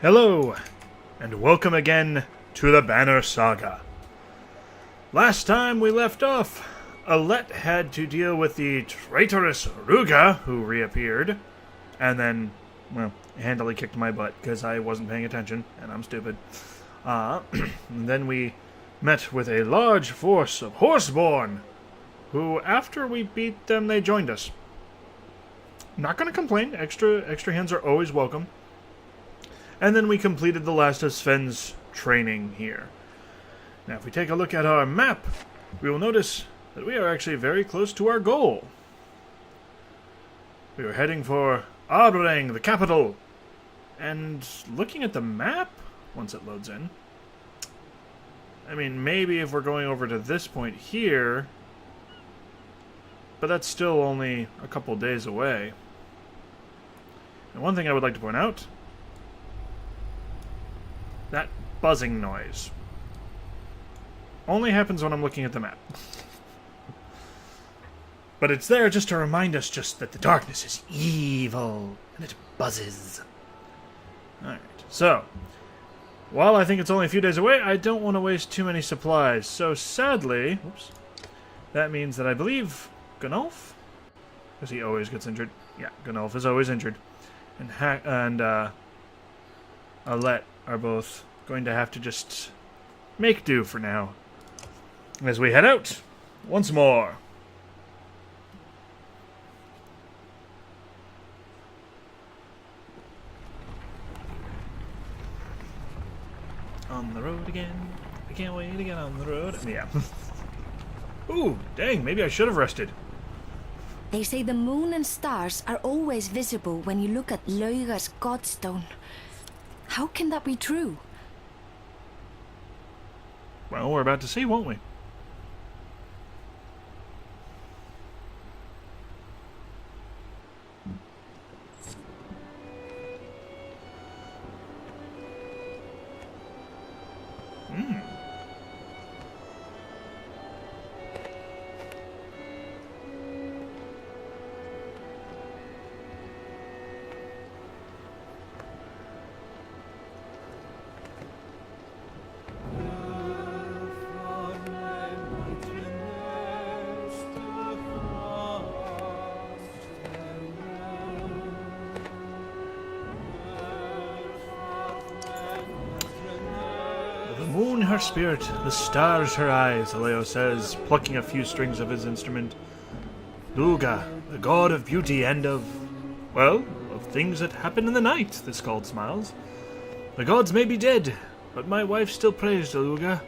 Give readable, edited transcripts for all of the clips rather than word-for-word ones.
Hello, and welcome again to the Banner Saga. Last time we left off, Alette had to deal with the traitorous Ruga, who reappeared, and then, well, handily kicked my butt because I wasn't paying attention, and I'm stupid. And then we met with a large force of Horseborn, who, after we beat them, they joined us. Not going to complain, extra hands are always welcome. And then we completed the last of Sven's training here. Now, if we take a look at our map, we will notice that we are actually very close to our goal. We are heading for Arberrang, the capital. And looking at the map, once it loads in, I mean, maybe if we're going over to this point here, but that's still only a couple days away. And one thing I would like to point out, that buzzing noise only happens when I'm looking at the map. But it's there just to remind us just that the darkness is evil, and it buzzes. Alright, so, while I think it's only a few days away, I don't want to waste too many supplies. So sadly, that means that I believe Gunnulf, because he always gets injured. Yeah, Gunnulf is always injured. And Alette are both going to have to just make do for now as we head out once more. On the road again. I can't wait to get on the road. Yeah. Ooh, dang, maybe I should have rested. They say the moon and stars are always visible when you look at Lauga's godstone. How can that be true? Well, we're about to see, won't we? The moon her spirit, the stars her eyes, Aleo says, plucking a few strings of his instrument. Luga, the god of beauty and of, well, of things that happen in the night, the skald smiles. The gods may be dead, but my wife still prays to Luga.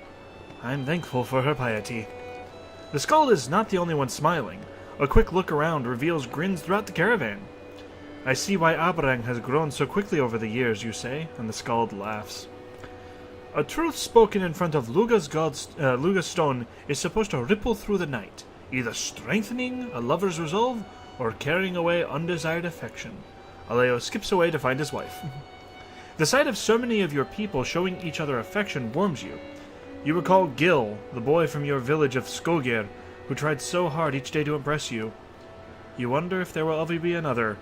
I'm thankful for her piety. The skald is not the only one smiling. A quick look around reveals grins throughout the caravan. I see why Arberrang has grown so quickly over the years, you say, and the skald laughs. A truth spoken in front of Luga's stone is supposed to ripple through the night, either strengthening a lover's resolve or carrying away undesired affection. Aleo skips away to find his wife. The sight of so many of your people showing each other affection warms you. You recall Gil, the boy from your village of Skogir, who tried so hard each day to impress you. You wonder if there will ever be another,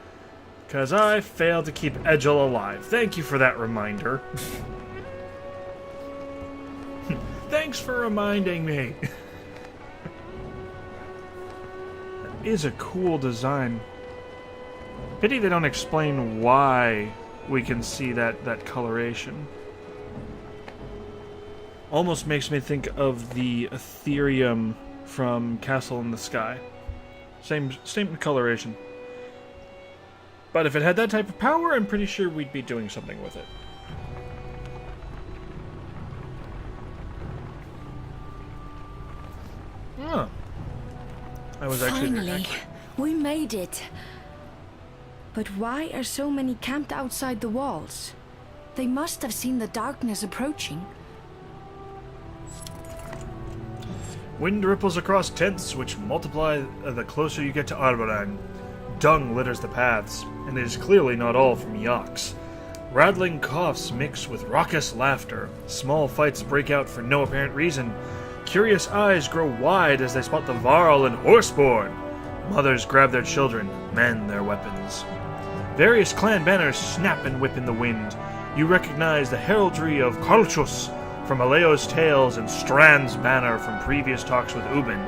'cause I failed to keep Egil alive. Thank you for that reminder. Thanks for reminding me. That is a cool design. Pity they don't explain why we can see that coloration. Almost makes me think of the Ethereum from Castle in the Sky. Same coloration. But if it had that type of power, I'm pretty sure we'd be doing something with it. Oh. I was actually Finally, we made it. But why are so many camped outside the walls? They must have seen the darkness approaching. Wind ripples across tents, which multiply the closer you get to Arberrang. Dung litters the paths, and it is clearly not all from yaks. Rattling coughs mix with raucous laughter. Small fights break out for no apparent reason. Curious eyes grow wide as they spot the Varl and Horseborn. Mothers grab their children, men their weapons. Various clan banners snap and whip in the wind. You recognize the heraldry of Kalchus from Aleo's tales and Strand's banner from previous talks with Ubin.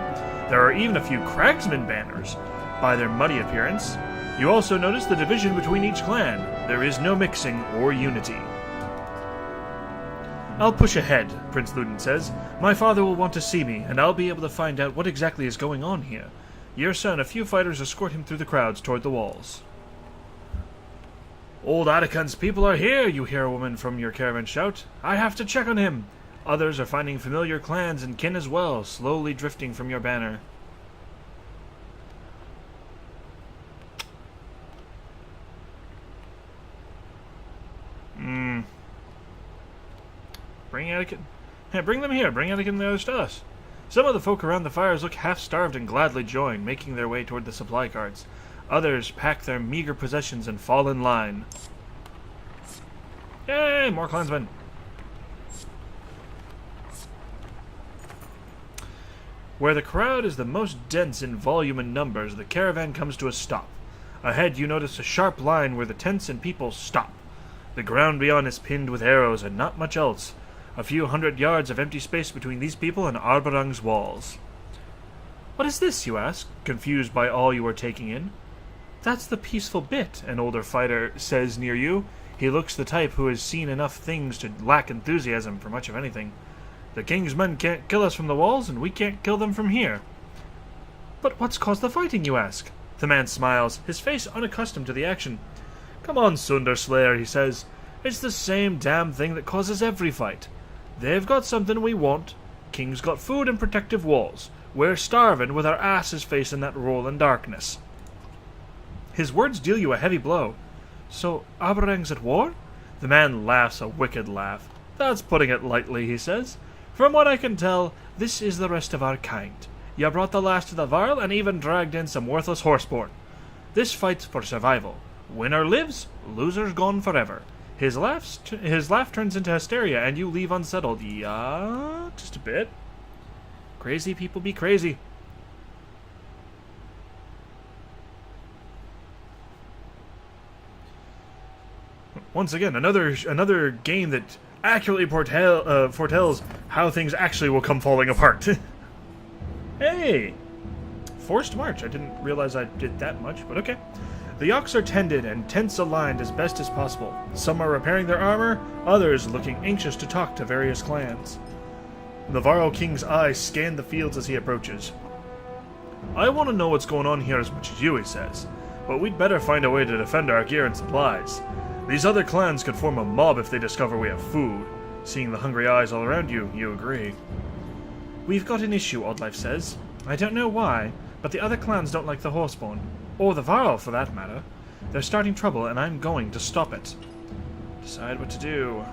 There are even a few Cragsman banners. By their muddy appearance, you also notice the division between each clan. There is no mixing or unity. I'll push ahead, Prince Ludin says. My father will want to see me, and I'll be able to find out what exactly is going on here. Your son, a few fighters escort him through the crowds toward the walls. Old Atakan's people are here, you hear a woman from your caravan shout. I have to check on him. Others are finding familiar clans and kin as well, slowly drifting from your banner. Bring Anakin. Yeah, bring them here. Bring Anakin and the others to us. Some of the folk around the fires look half-starved and gladly join, making their way toward the supply carts. Others pack their meager possessions and fall in line. Yay! More clansmen. Where the crowd is the most dense in volume and numbers, the caravan comes to a stop. Ahead you notice a sharp line where the tents and people stop. The ground beyond is pinned with arrows and not much else. A few hundred yards of empty space between these people and Arberrang's walls. What is this, you ask, confused by all you are taking in? That's the peaceful bit, an older fighter says near you. He looks the type who has seen enough things to lack enthusiasm for much of anything. The king's men can't kill us from the walls, and we can't kill them from here. But what's caused the fighting, you ask? The man smiles, his face unaccustomed to the action. Come on, Sundar Slayer, he says. It's the same damn thing that causes every fight. They've got something we want. King's got food and protective walls. We're starving with our asses facing that rolling darkness. His words deal you a heavy blow. So, Arberrang's at war? The man laughs a wicked laugh. That's putting it lightly, he says. From what I can tell, this is the rest of our kind. You brought the last of the Varl and even dragged in some worthless horseborn. This fight's for survival. Winner lives, loser's gone forever. His laugh turns into hysteria, and you leave unsettled. Yeah, just a bit. Crazy people be crazy. Once again, another game that accurately foretells how things actually will come falling apart. Hey! Forced march. I didn't realize I did that much, but okay. The ox are tended and tents aligned as best as possible. Some are repairing their armor, others looking anxious to talk to various clans. The Varl King's eyes scan the fields as he approaches. I want to know what's going on here as much as you, he says, but we'd better find a way to defend our gear and supplies. These other clans could form a mob if they discover we have food. Seeing the hungry eyes all around you, you agree. We've got an issue, Oddlife says. I don't know why, but the other clans don't like the Horseborn. Or the Varl, for that matter. They're starting trouble, and I'm going to stop it. Decide what to do.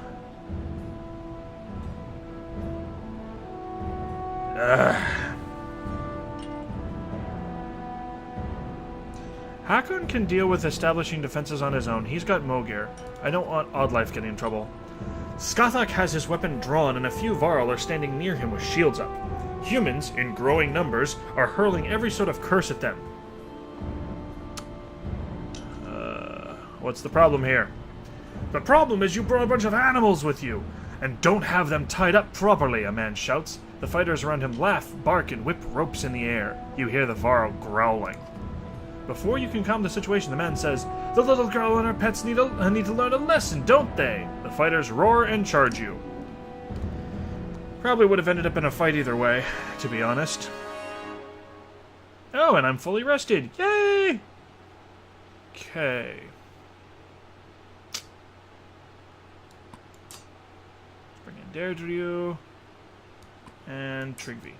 Hakon can deal with establishing defenses on his own. He's got Mogir. I don't want Oddlife getting in trouble. Skathak has his weapon drawn, and a few Varl are standing near him with shields up. Humans, in growing numbers, are hurling every sort of curse at them. What's the problem here? The problem is you brought a bunch of animals with you, and don't have them tied up properly, a man shouts. The fighters around him laugh, bark, and whip ropes in the air. You hear the Varl growling. Before you can calm the situation, the man says, The little girl and her pets need to learn a lesson, don't they? The fighters roar and charge you. Probably would have ended up in a fight either way, to be honest. Oh, and I'm fully rested. Yay! Okay. Bring in Deirdre and Trigvi.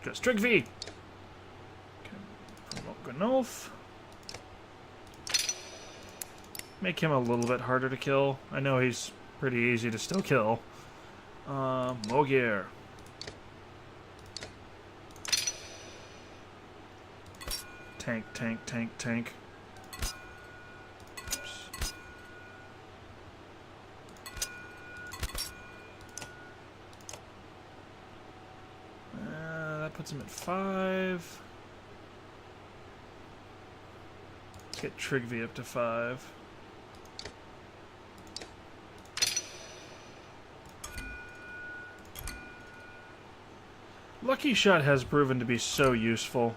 Just Trigvi! Promote Gunolf. Make him a little bit harder to kill. I know he's pretty easy to still kill. Mogir. Tank, tank, tank, tank. Oops. That puts him at 5. Let's get Trigvi up to 5. Lucky Shot has proven to be so useful.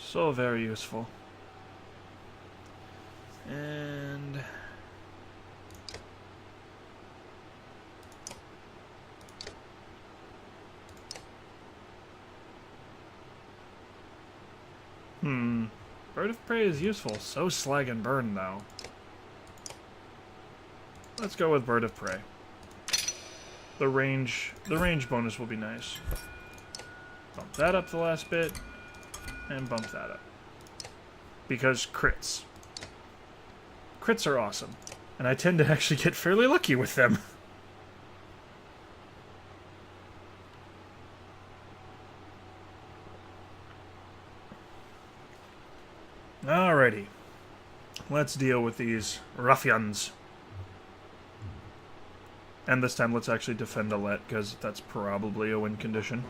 So very useful. And... Bird of Prey is useful. So Slag and Burn, though. Let's go with Bird of Prey. The range bonus will be nice. Bump that up the last bit, and bump that up. Because crits. Crits are awesome. And I tend to actually get fairly lucky with them. Alrighty. Let's deal with these ruffians. And this time let's actually defend Alette, because that's probably a win condition.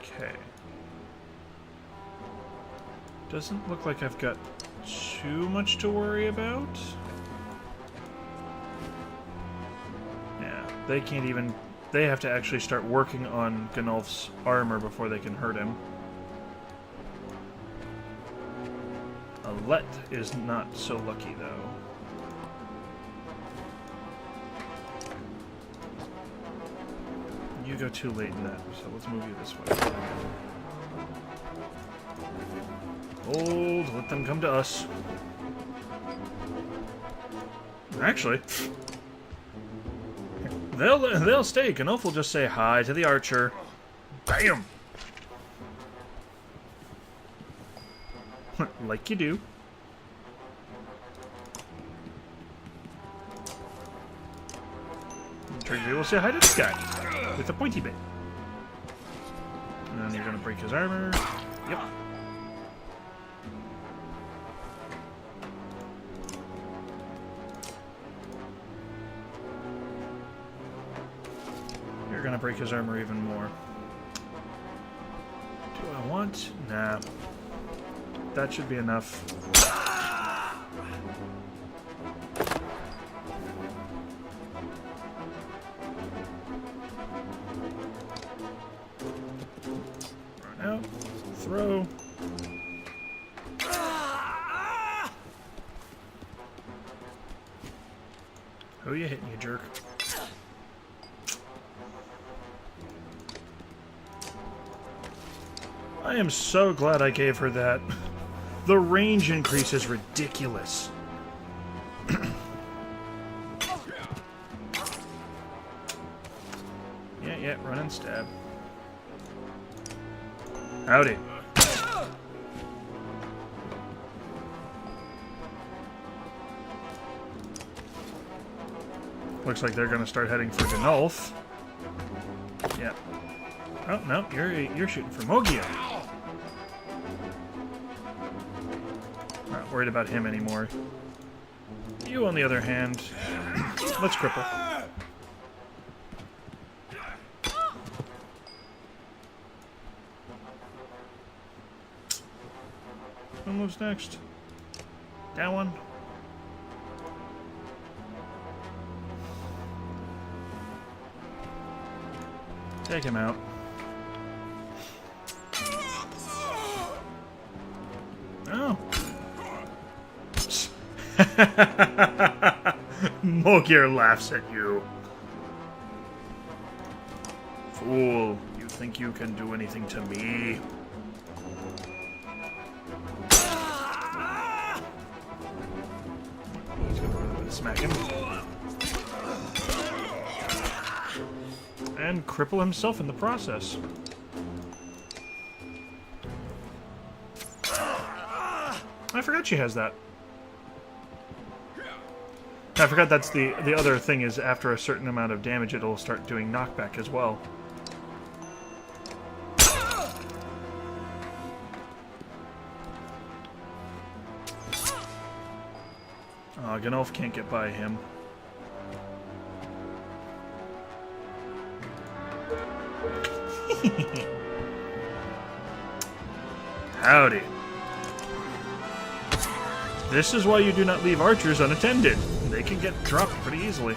Okay. Doesn't look like I've got too much to worry about. Yeah, they can't even... They have to actually start working on Ganulf's armor before they can hurt him. Alette is not so lucky, though. You go too late in that, so let's move you this way. Hold, let them come to us. Actually, they'll stay. Ganulf will just say hi to the archer. Bam! Like you do. Trigger will say hi to this guy with a pointy bit. And then you're gonna break his armor. Yep. You're gonna break his armor even more. Do I want? Nah. That should be enough. Run out. Throw. Who you hitting, you jerk? I am so glad I gave her that. The range increase is ridiculous. Yeah, run and stab. Howdy. Looks like they're gonna start heading for Ganulf. Yeah. Oh no, you're shooting for Mogia. Not worried about him anymore. You, on the other hand, let's cripple. Who moves next? That one. Take him out. Oh. Mogir laughs at you. Fool, you think you can do anything to me? He's gonna smack him. And cripple himself in the process. I forgot she has that. I forgot that's the other thing is after a certain amount of damage it'll start doing knockback as well. Ganulf can't get by him. Howdy. This is why you do not leave archers unattended. They can get dropped pretty easily.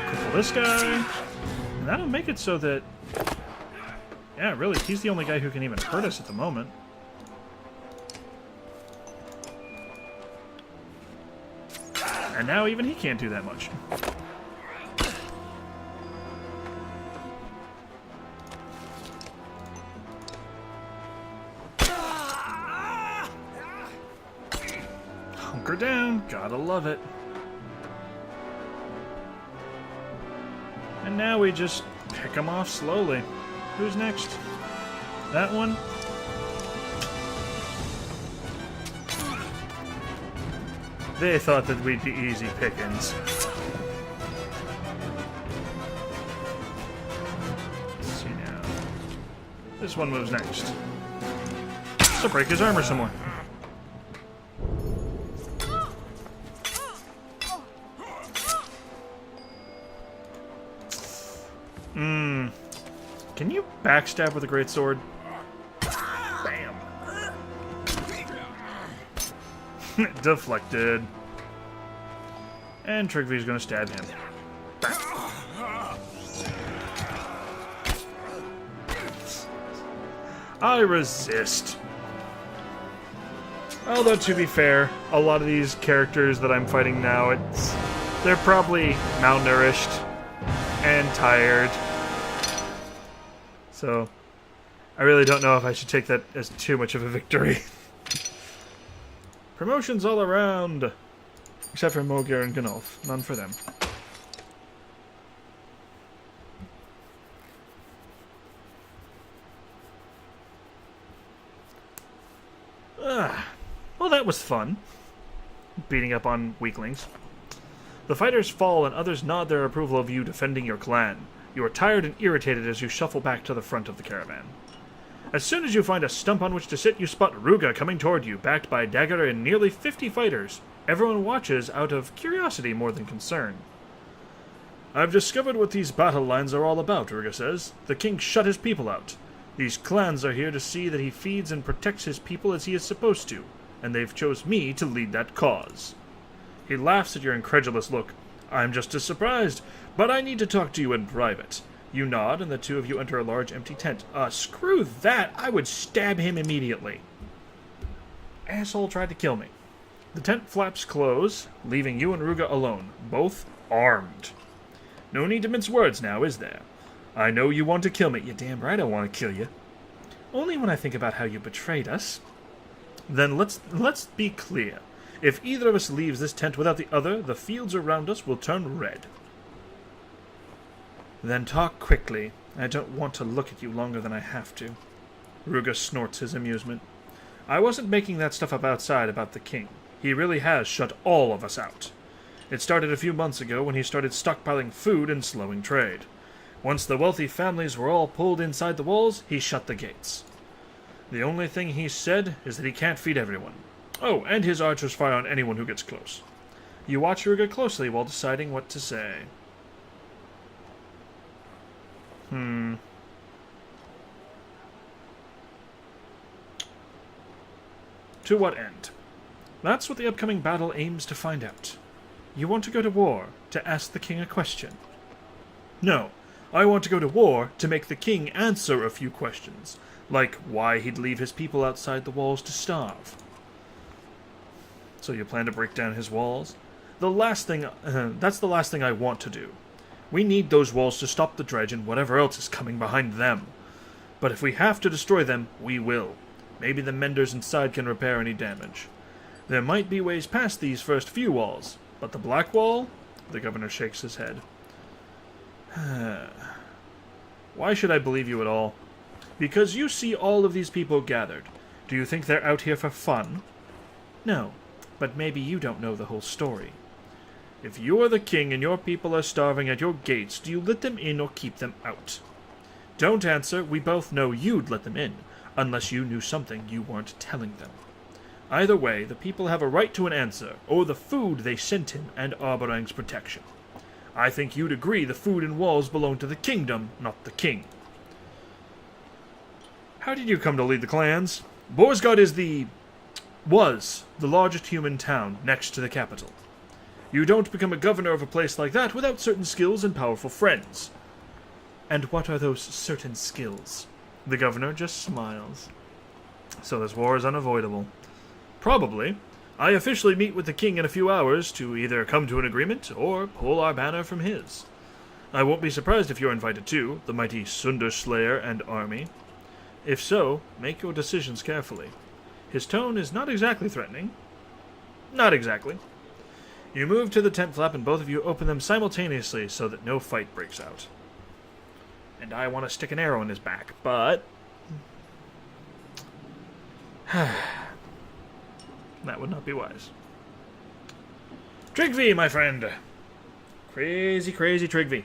Cripple this guy. And that'll make it so that... Yeah, really, he's the only guy who can even hurt us at the moment. And now even he can't do that much. Hunker down, gotta love it. And now we just pick them off slowly. Who's next? That one? They thought that we'd be easy pickings. Let's see now. This one moves next. So break his armor some more. Can you backstab with a greatsword? Bam. Deflected. And Trigvy's gonna stab him. I resist. Although, to be fair, a lot of these characters that I'm fighting now, they're probably malnourished and tired. So, I really don't know if I should take that as too much of a victory. Promotions all around! Except for Mogar and Gnolf. None for them. Well, that was fun. Beating up on weaklings. The fighters fall and others nod their approval of you defending your clan. You are tired and irritated as you shuffle back to the front of the caravan. As soon as you find a stump on which to sit, you spot Ruga coming toward you, backed by a dagger and nearly 50 fighters. Everyone watches out of curiosity more than concern. I've discovered what these battle lines are all about, Ruga says. The king shut his people out. These clans are here to see that he feeds and protects his people as he is supposed to, and they've chose me to lead that cause. He laughs at your incredulous look. I'm just as surprised, but I need to talk to you in private. You nod, and the two of you enter a large empty tent. Screw that! I would stab him immediately. Asshole tried to kill me. The tent flaps close, leaving you and Ruga alone, both armed. No need to mince words now, is there? I know you want to kill me. You're damn right I want to kill you. Only when I think about how you betrayed us. Then let's be clear. If either of us leaves this tent without the other, the fields around us will turn red. Then talk quickly. I don't want to look at you longer than I have to. Ruga snorts his amusement. I wasn't making that stuff up outside about the king. He really has shut all of us out. It started a few months ago when he started stockpiling food and slowing trade. Once the wealthy families were all pulled inside the walls, he shut the gates. The only thing he said is that he can't feed everyone. Oh, and his archers fire on anyone who gets close. You watch Ruga closely while deciding what to say. To what end? That's what the upcoming battle aims to find out. You want to go to war to ask the king a question. No, I want to go to war to make the king answer a few questions, like why he'd leave his people outside the walls to starve. So you plan to break down his walls? That's the last thing I want to do. We need those walls to stop the dredge and whatever else is coming behind them. But if we have to destroy them, we will. Maybe the menders inside can repair any damage. There might be ways past these first few walls, but the Black Wall? The governor shakes his head. Why should I believe you at all? Because you see all of these people gathered. Do you think they're out here for fun? No, but maybe you don't know the whole story. If you are the king and your people are starving at your gates, do you let them in or keep them out? Don't answer, we both know you'd let them in, unless you knew something you weren't telling them. Either way, the people have a right to an answer, or the food they sent him and Arberrang's protection. I think you'd agree the food and walls belong to the kingdom, not the king. How did you come to lead the clans? Borsgard was the largest human town next to the capital. You don't become a governor of a place like that without certain skills and powerful friends. And what are those certain skills? The governor just smiles. So this war is unavoidable. Probably. I officially meet with the king in a few hours to either come to an agreement or pull our banner from his. I won't be surprised if you're invited too, the mighty Sunderslayer and army. If so, make your decisions carefully. His tone is not exactly threatening. Not exactly. You move to the tent flap and both of you open them simultaneously so that no fight breaks out. And I want to stick an arrow in his back, but... that would not be wise. Trigvi, my friend! Crazy, crazy Trigvi.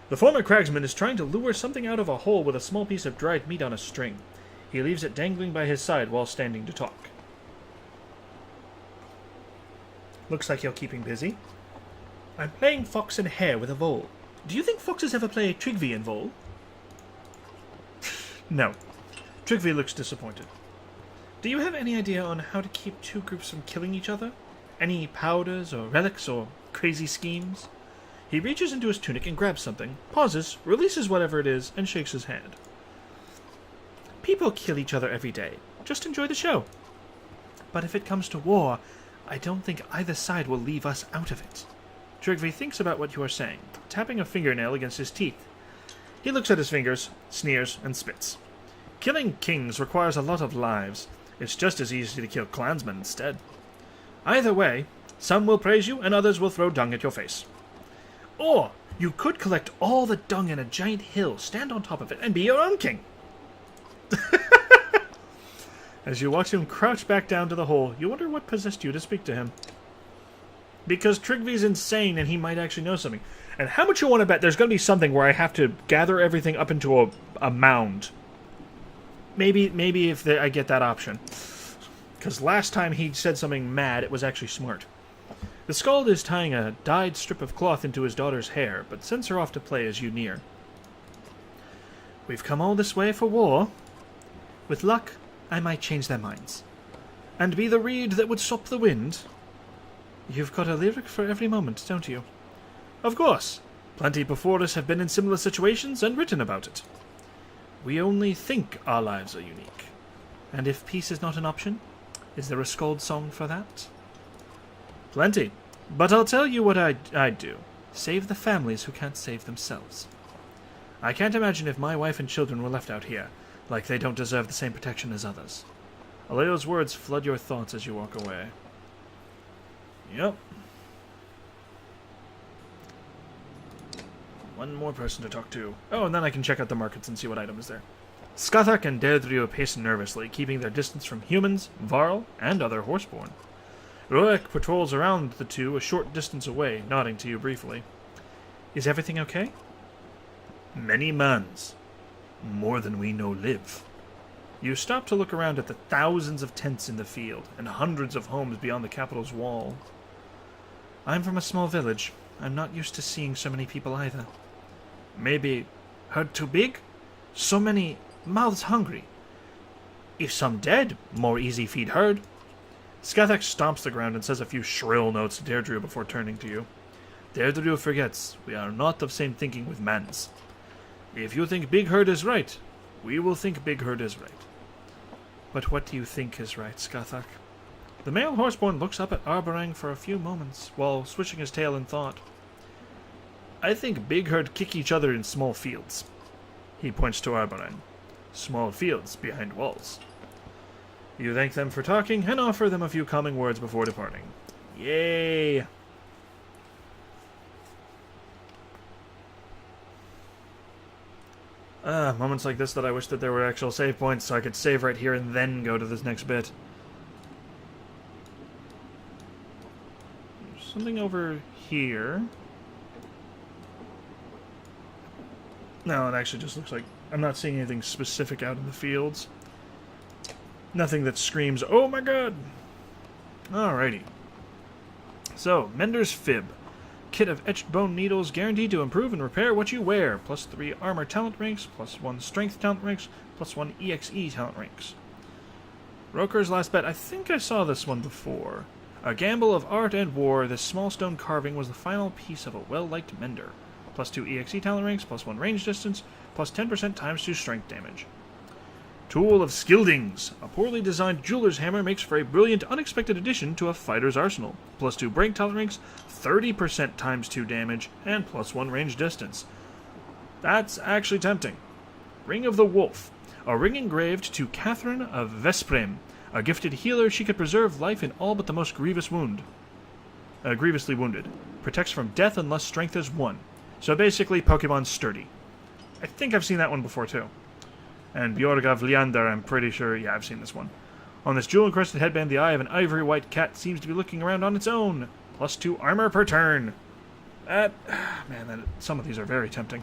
The former cragsman is trying to lure something out of a hole with a small piece of dried meat on a string. He leaves it dangling by his side while standing to talk. Looks like you're keeping busy. I'm playing fox and hare with a vole. Do you think foxes ever play Trigvi and vole? No. Trigvi looks disappointed. Do you have any idea on how to keep two groups from killing each other? Any powders or relics or crazy schemes? He reaches into his tunic and grabs something, pauses, releases whatever it is, and shakes his hand. People kill each other every day. Just enjoy the show. But if it comes to war, I don't think either side will leave us out of it. Trigvi thinks about what you are saying, tapping a fingernail against his teeth. He looks at his fingers, sneers, and spits. Killing kings requires a lot of lives. It's just as easy to kill clansmen instead. Either way, some will praise you and others will throw dung at your face. Or you could collect all the dung in a giant hill, stand on top of it, and be your own king. As you watch him crouch back down to the hole, you wonder what possessed you to speak to him. Because Trigvi's insane and he might actually know something. And how much you want to bet there's going to be something where I have to gather everything up into a mound. Maybe if I get that option. Because last time he said something mad, it was actually smart. The Skald is tying a dyed strip of cloth into his daughter's hair, but sends her off to play as you near. We've come all this way for war. With luck, I might change their minds. And be the reed that would stop the wind. You've got a lyric for every moment, don't you? Of course. Plenty before us have been in similar situations and written about it. We only think our lives are unique. And if peace is not an option, is there a Skald song for that? Plenty. But I'll tell you what I'd do. Save the families who can't save themselves. I can't imagine if my wife and children were left out here, like they don't deserve the same protection as others. Aleo's words flood your thoughts as you walk away. Yep. One more person to talk to. Oh, and then I can check out the markets and see what item is there. Skathak and Deirdre pace nervously, keeping their distance from humans, Varl, and other horseborn. Roek patrols around the two a short distance away, nodding to you briefly. Is everything okay? Many mans. More than we know live. You stop to look around at the thousands of tents in the field, and hundreds of homes beyond the capital's wall. I'm from a small village. I'm not used to seeing so many people either. Maybe herd too big? So many mouths hungry. If some dead, more easy feed herd. Skathak stomps the ground and says a few shrill notes to Deirdre before turning to you. Deirdre forgets, we are not of same thinking with mans. If you think big herd is right, we will think big herd is right. But what do you think is right, Skathak? The male horseborn looks up at Arberrang for a few moments, while swishing his tail in thought. I think big herd kick each other in small fields. He points to Arberrang. Small fields behind walls. You thank them for talking, and offer them a few calming words before departing. Yay! Moments like this that I wish that there were actual save points so I could save right here and then go to this next bit. There's something over here. No, it actually just looks like I'm not seeing anything specific out in the fields. Nothing that screams, oh my god! Alrighty. So, Mender's Fib. kit of etched bone needles guaranteed to improve and repair what you wear. +3 armor talent ranks, +1 strength talent ranks, +1 EXE talent ranks. Roker's last bet. I think I saw this one before. A gamble of art and war, this small stone carving was the final piece of a well-liked mender. +2 EXE talent ranks, +1 range distance, +10% ×2 strength damage. Tool of Skildings. A poorly designed jeweler's hammer makes for a brilliant, unexpected addition to a fighter's arsenal. +2 break talent ranks, 30% ×2 damage, and +1 range distance. That's actually tempting. Ring of the Wolf. A ring engraved to Catherine of Vesprem. A gifted healer, she could preserve life in all but the most grievously wounded. Protects from death unless strength is 1. So basically, Pokemon Sturdy. I think I've seen that one before too. And Bjorg Leander, I'm pretty sure, yeah, I've seen this one. On this jewel-encrusted headband, the eye of an ivory white cat seems to be looking around on its own. +2 armor per turn. Some of these are very tempting.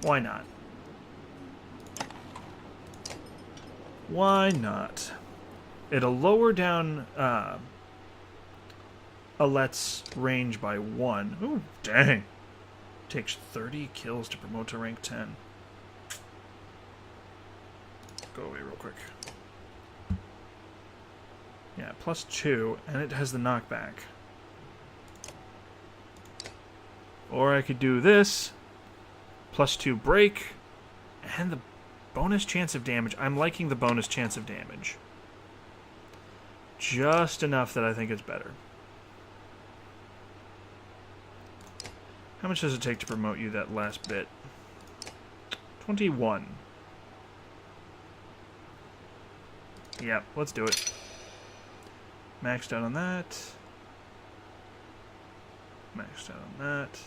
Why not? Why not? It'll lower down Alette's range by 1. Ooh, dang. Takes 30 kills to promote to rank 10. Go away real quick. Yeah, +2, and it has the knockback. Or I could do this, +2 break, and the bonus chance of damage. I'm liking the bonus chance of damage. Just enough that I think it's better. How much does it take to promote you that last bit? 21. Yep, let's do it. Maxed out on that. Maxed out on that.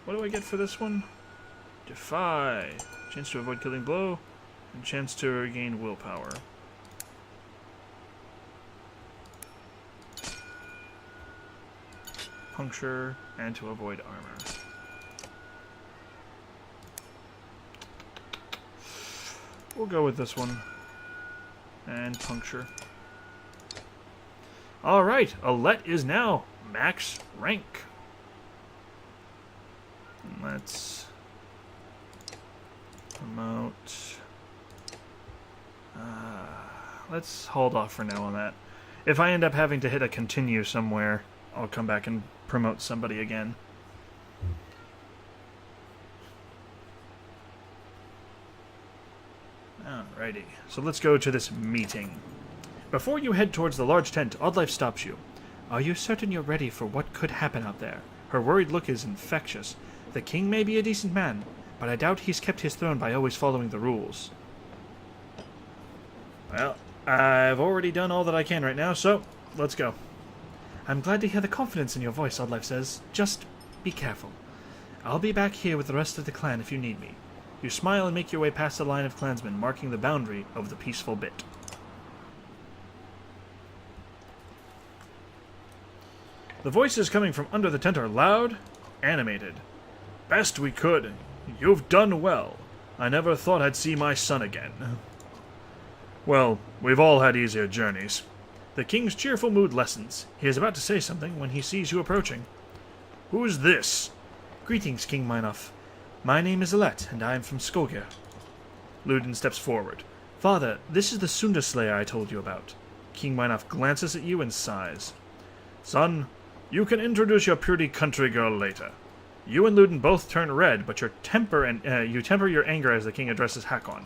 What do I get for this one? Defy. Chance to avoid killing blow. And chance to regain willpower. Puncture. And to avoid armor. We'll go with this one. And puncture. Alright, Alette is now max rank. Let's promote. Let's hold off for now on that. If I end up having to hit a continue somewhere, I'll come back and promote somebody again. Alrighty, so let's go to this meeting. Before you head towards the large tent, Oddlife stops you. Are you certain you're ready for what could happen out there? Her worried look is infectious. The king may be a decent man, but I doubt he's kept his throne by always following the rules. Well, I've already done all that I can right now, so let's go. I'm glad to hear the confidence in your voice, Oddlife says. Just be careful. I'll be back here with the rest of the clan if you need me. You smile and make your way past the line of clansmen, marking the boundary of the peaceful bit. The voices coming from under the tent are loud, animated. Best we could. You've done well. I never thought I'd see my son again. Well, we've all had easier journeys. The king's cheerful mood lessens. He is about to say something when he sees you approaching. Who's this? Greetings, King Minoff. My name is Alette, and I am from Skogir. Luden steps forward. Father, this is the Sunda Slayer I told you about. King Minoff glances at you and sighs. Son, you can introduce your pretty country girl later. You and Luden both turn red, but you temper your anger as the king addresses Hakon.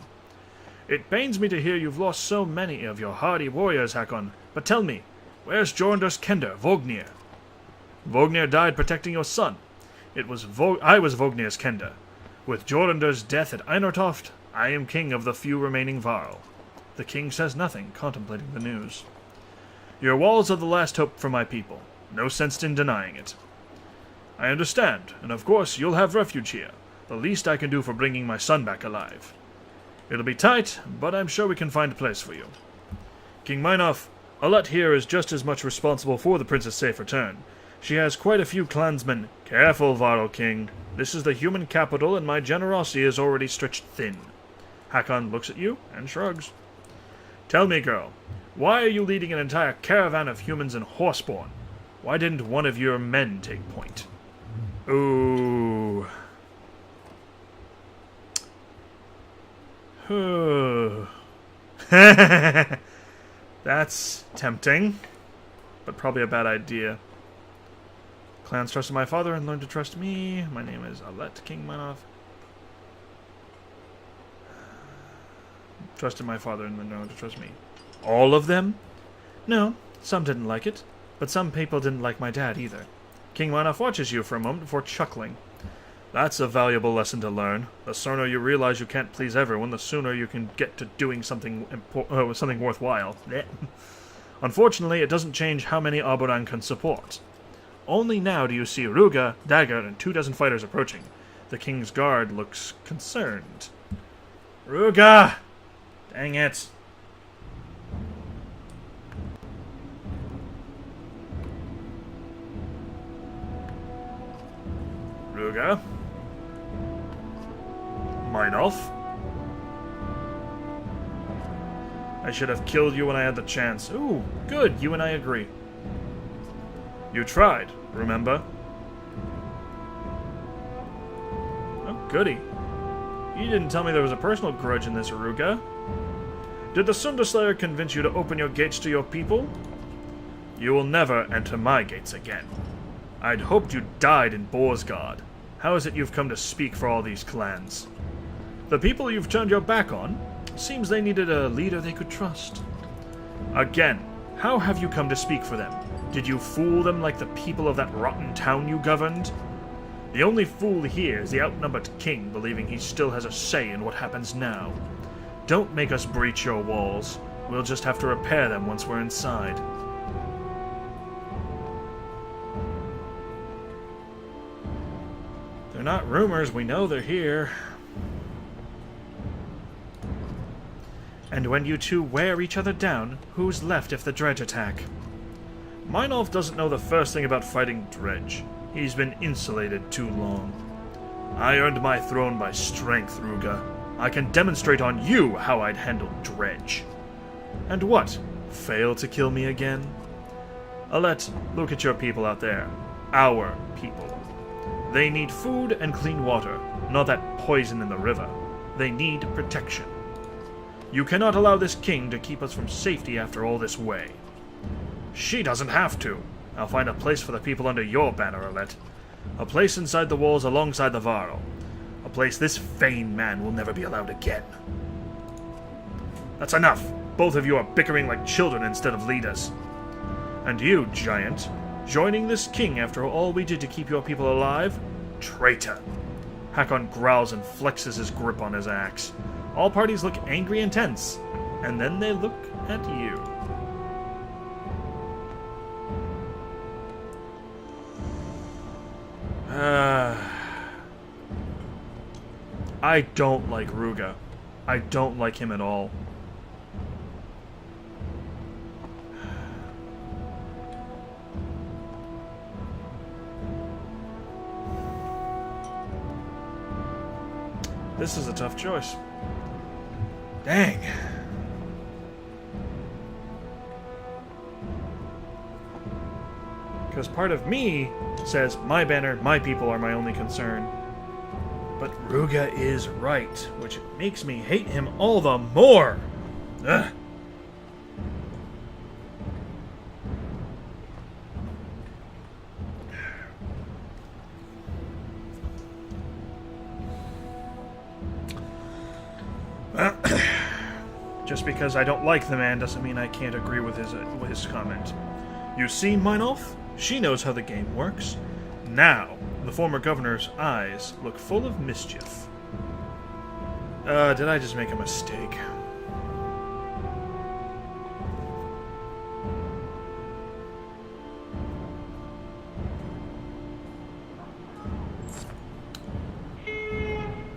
It pains me to hear you've lost so many of your hardy warriors, Hakon. But tell me, where's Jorndar's Kender, Vognir? Vognir died protecting your son. I was Vognir's Kender. With Jorndar's death at Einortoft, I am king of the few remaining Varl. The king says nothing, contemplating the news. Your walls are the last hope for my people. No sense in denying it. I understand, and of course you'll have refuge here. The least I can do for bringing my son back alive. It'll be tight, but I'm sure we can find a place for you. King Minoff, Alette here is just as much responsible for the prince's safe return. She has quite a few clansmen. Careful, Varl King. This is the human capital, and my generosity is already stretched thin. Hakon looks at you and shrugs. Tell me, girl, why are you leading an entire caravan of humans and horseborn? Why didn't one of your men take point? Ooh. That's tempting, but probably a bad idea. Clans trusted my father and learned to trust me. My name is Alet King Manov. Trusted my father and learned to trust me. All of them? No, some didn't like it, but some people didn't like my dad either. King Manov watches you for a moment before chuckling. That's a valuable lesson to learn. The sooner you realize you can't please everyone, the sooner you can get to doing something worthwhile. Unfortunately, it doesn't change how many Arberrang can support. Only now do you see Ruga, Dagger, and 24 fighters approaching. The king's guard looks concerned. Ruga! Dang it. Ruga? Meinolf? I should have killed you when I had the chance. Ooh, good, you and I agree. You tried, remember? Oh, goody. You didn't tell me there was a personal grudge in this, Ruga. Did the Sunderslayer convince you to open your gates to your people? You will never enter my gates again. I'd hoped you died in Borsgard. How is it you've come to speak for all these clans? The people you've turned your back on? Seems they needed a leader they could trust. Again, how have you come to speak for them? Did you fool them like the people of that rotten town you governed? The only fool here is the outnumbered king, believing he still has a say in what happens now. Don't make us breach your walls. We'll just have to repair them once we're inside. They're not rumors, we know they're here. And when you two wear each other down, who's left if the Dredge attack? Meinolf doesn't know the first thing about fighting Dredge. He's been insulated too long. I earned my throne by strength, Ruga. I can demonstrate on you how I'd handle Dredge. And what? Fail to kill me again? Alet, look at your people out there. Our people. They need food and clean water, not that poison in the river. They need protection. You cannot allow this king to keep us from safety after all this way. She doesn't have to. I'll find a place for the people under your banner, Alet. A place inside the walls alongside the Varl. A place this vain man will never be allowed again. That's enough. Both of you are bickering like children instead of leaders. And you, giant, joining this king after all we did to keep your people alive? Traitor. Hakon growls and flexes his grip on his axe. All parties look angry and tense, and then they look at you. I don't like Ruga. I don't like him at all. This is a tough choice. Dang. Because part of me says, my banner, my people are my only concern. But Ruga is right, which makes me hate him all the more. Ugh. Just because I don't like the man doesn't mean I can't agree with his comment. You see, Meinolf? She knows how the game works. Now, the former governor's eyes look full of mischief. Did I just make a mistake?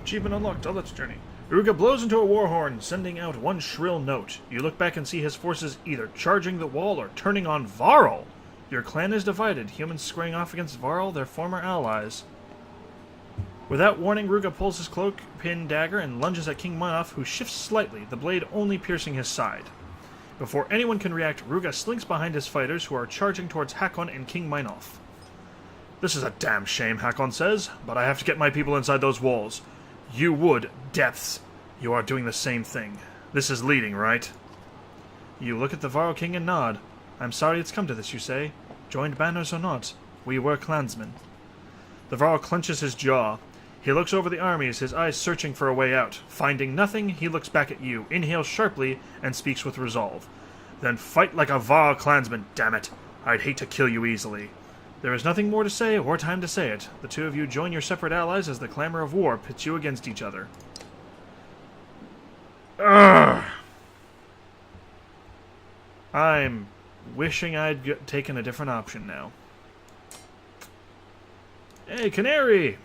Achievement unlocked. Let's journey. Ruga blows into a war horn, sending out one shrill note. You look back and see his forces either charging the wall or turning on Varl. Your clan is divided, humans squaring off against Varl, their former allies. Without warning, Ruga pulls his cloak pin dagger and lunges at King Minoff, who shifts slightly, the blade only piercing his side. Before anyone can react, Ruga slinks behind his fighters, who are charging towards Hakon and King Minoff. This is a damn shame, Hakon says, but I have to get my people inside those walls. You would, depths. You are doing the same thing. This is leading, right? You look at the Varl King and nod. I'm sorry it's come to this, you say. Joined banners or not, we were clansmen. The Varl clenches his jaw. He looks over the armies, his eyes searching for a way out. Finding nothing, he looks back at you, inhales sharply, and speaks with resolve. Then fight like a Varl clansman, damn it. I'd hate to kill you easily. There is nothing more to say, or time to say it. The two of you join your separate allies as the clamor of war pits you against each other. Ugh. I'm wishing I'd taken a different option now. Hey, Canary!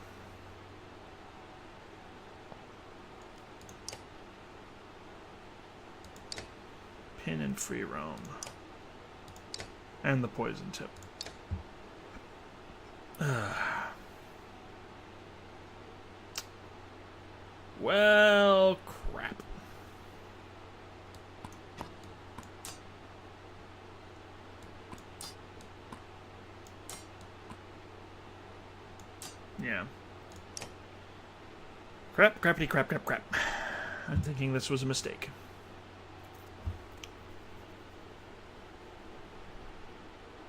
Pin and free roam. And the poison tip. Well, crap. Yeah. Crap, crappity, crap, crap, crap. I'm thinking this was a mistake.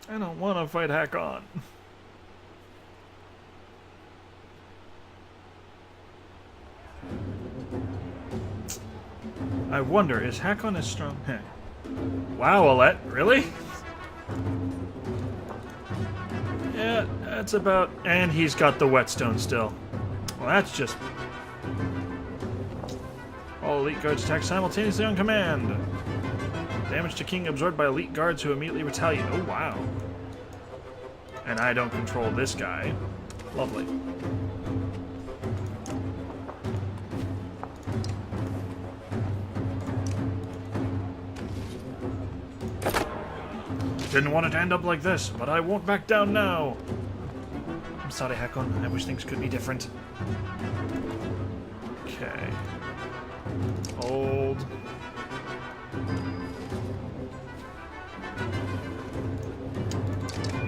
I don't want to fight Hakon. I wonder, is Hakon as strong? Wow, Alette, really? Yeah, that's about... And he's got the whetstone still. Well, that's just... All elite guards attack simultaneously on command. Damage to king absorbed by elite guards who immediately retaliate. Oh, wow. And I don't control this guy. Lovely. Didn't want it to end up like this, but I won't back down now. I'm sorry, Hakon. I wish things could be different. Okay. Hold.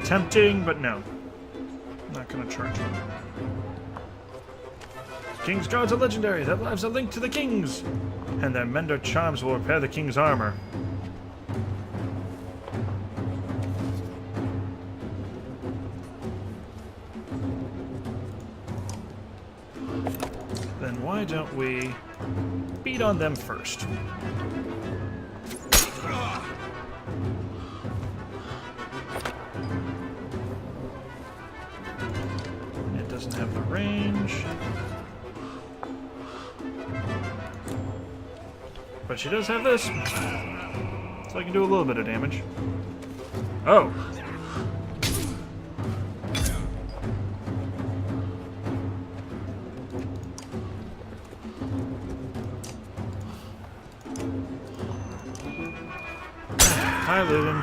Tempting, but no. Not gonna charge him. King's guards are legendary. Their lives are linked to the king's. And their mender charms will repair the king's armor. Then why don't we beat on them first? It doesn't have the range. But she does have this. So I can do a little bit of damage. Oh! Hi, Luden.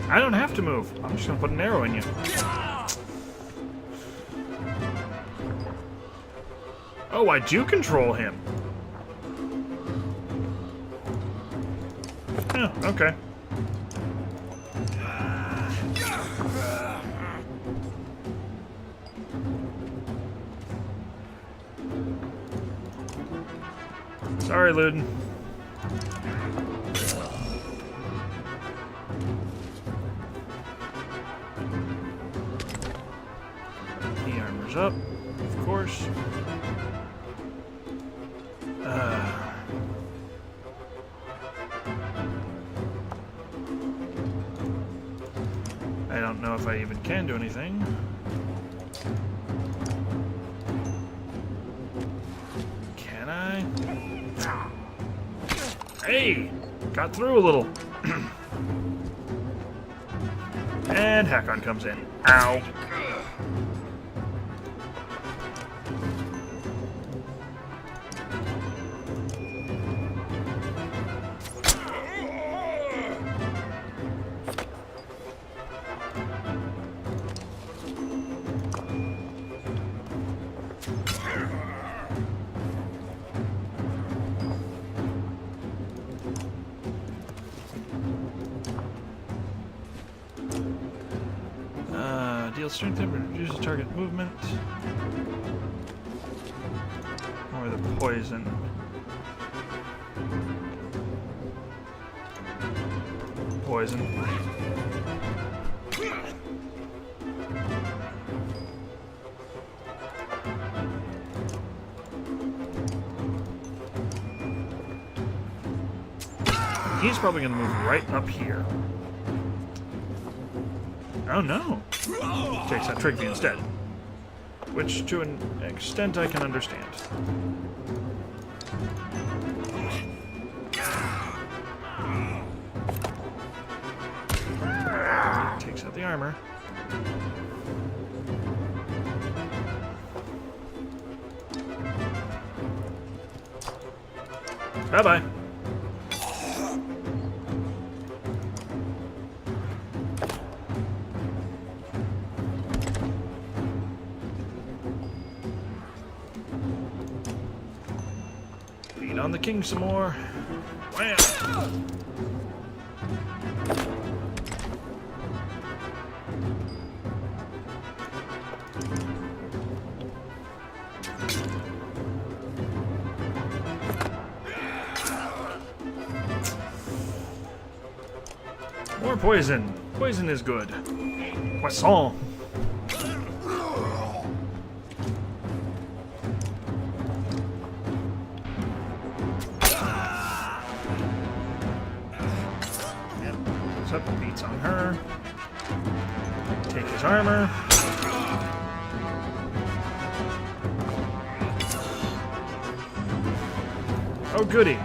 I don't have to move. I'm just gonna put an arrow in you. Oh, I do control him. Yeah, okay. Sorry, Luden. He armors up, of course. I don't know if I even can do anything. Can I? Hey! Got through a little. And Hakon comes in. Ow. deals strength damage, reduces target movement. Or the poison. Poison. He's probably going to move right up here. Oh no! Takes that Trigby instead. Which, to an extent, I can understand. Takes out the armor. Bye-bye. Beat on the king some more. Wham! More poison. Poison is good. Poisson. Yep. So beats on her. Take his armor. Oh goody.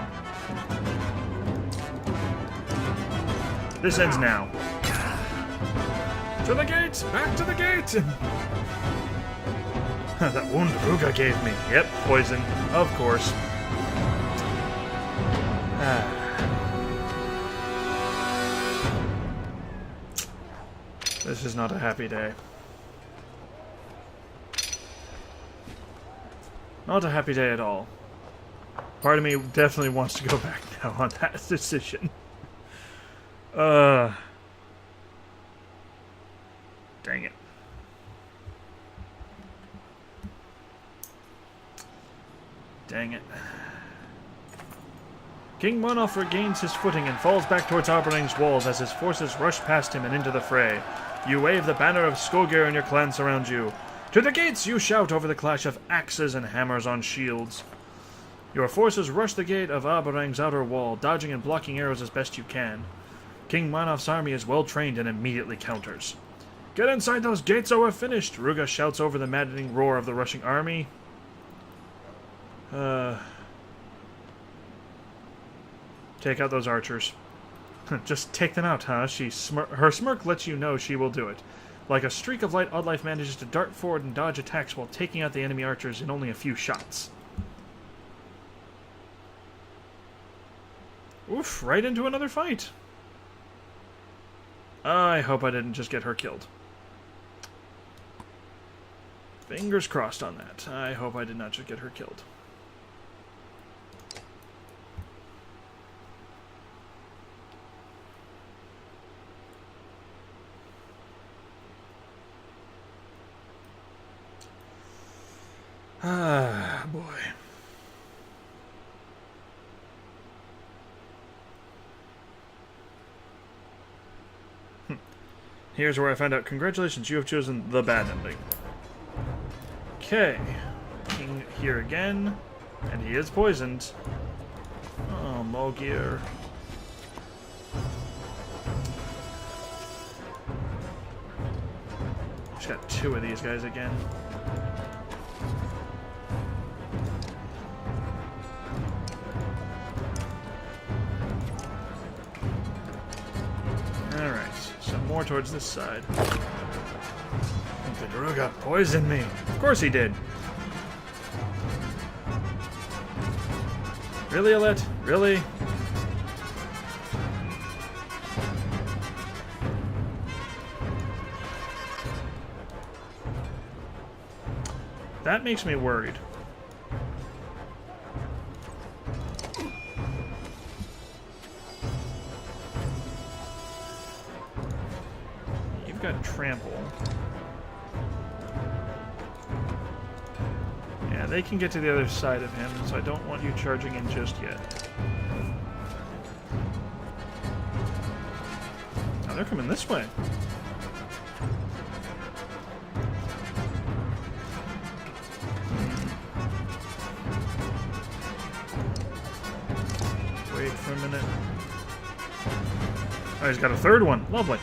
This ends now. To the gate! Back to the gate! That wound Ruga gave me. Yep, poison. Of course. This is not a happy day. Not a happy day at all. Part of me definitely wants to go back now on that decision. Dang it. Dang it. King Monoff regains his footing and falls back towards Arberrang's walls as his forces rush past him and into the fray. You wave the banner of Skogir and your clan surround you. To the gates, you shout over the clash of axes and hammers on shields. Your forces rush the gate of Arberrang's outer wall, dodging and blocking arrows as best you can. King Monoff's army is well trained and immediately counters. Get inside those gates or we're finished! Ruga shouts over the maddening roar of the rushing army. Take out those archers. Just take them out, huh? Her smirk lets you know she will do it. Like a streak of light, Oddlife manages to dart forward and dodge attacks while taking out the enemy archers in only a few shots. Oof, right into another fight. I hope I didn't just get her killed. Fingers crossed on that. I hope I did not just get her killed. Ah, boy. Here's where I find out. Congratulations, you have chosen the bad ending. Okay. King here again. And he is poisoned. Oh, Mogir. Just got two of these guys again. Alright, some more towards this side. Did Ruga poison me? Of course he did. Really, Alette? Really? That makes me worried. You've got trample. they can get to the other side of him, so I don't want you charging in just yet. Oh, they're coming this way. Wait for a minute. Oh, he's got a third one. Lovely.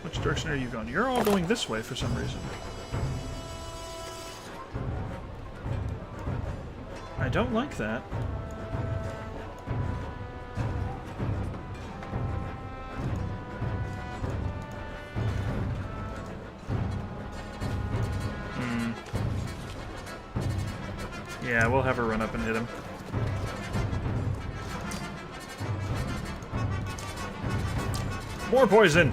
Which direction are you going? You're all going this way for some reason. I don't like that. Yeah, we'll have her run up and hit him. More poison!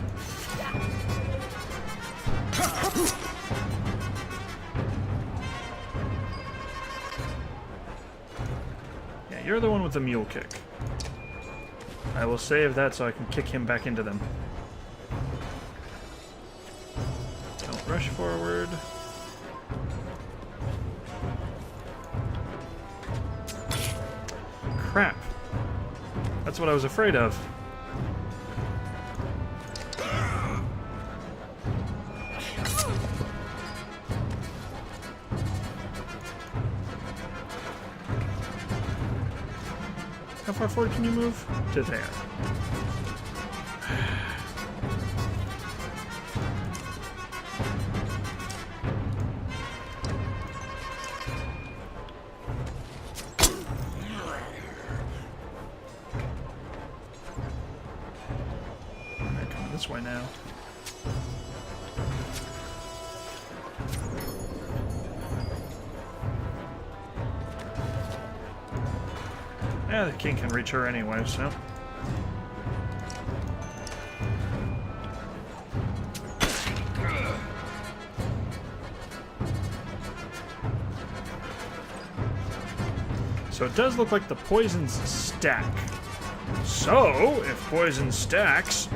Yeah, you're the one with the mule kick. I will save that so I can kick him back into them. Don't rush forward. Crap. That's what I was afraid of. How far forward can you move? To there. This way now. Yeah, the king can reach her anyway, so. So it does look like the poisons stack. So, if poison stacks,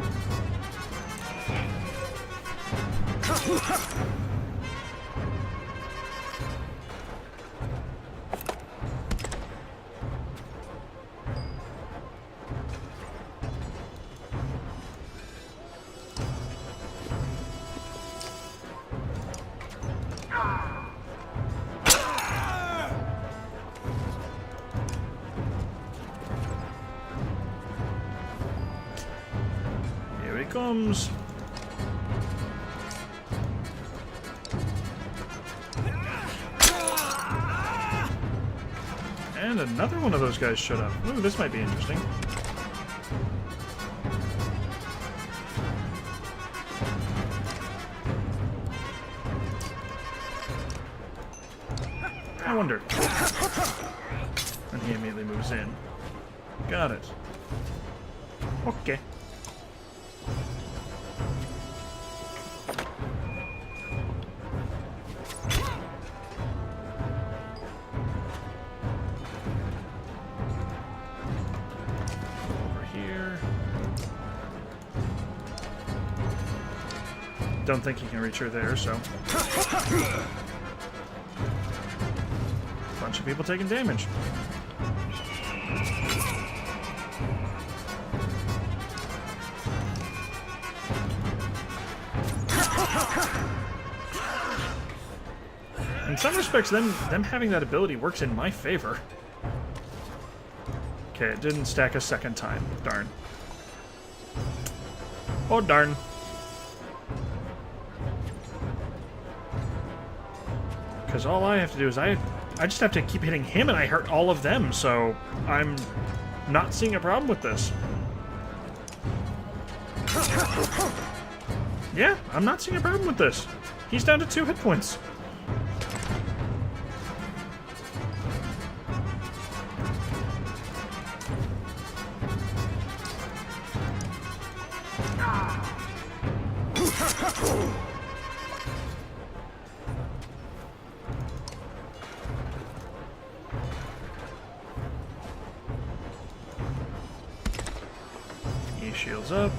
here he comes. And another one of those guys showed up. Ooh, this might be interesting. I wonder. And he immediately moves in. Got it. Okay. Don't think he can reach her there, so. Bunch of people taking damage. In some respects, them having that ability works in my favor. Okay, it didn't stack a second time. Darn. Oh, darn. Because all I have to do is I just have to keep hitting him and I hurt all of them, so I'm not seeing a problem with this. Yeah, I'm not seeing a problem with this. He's down to 2 hit points. He shields Heals up.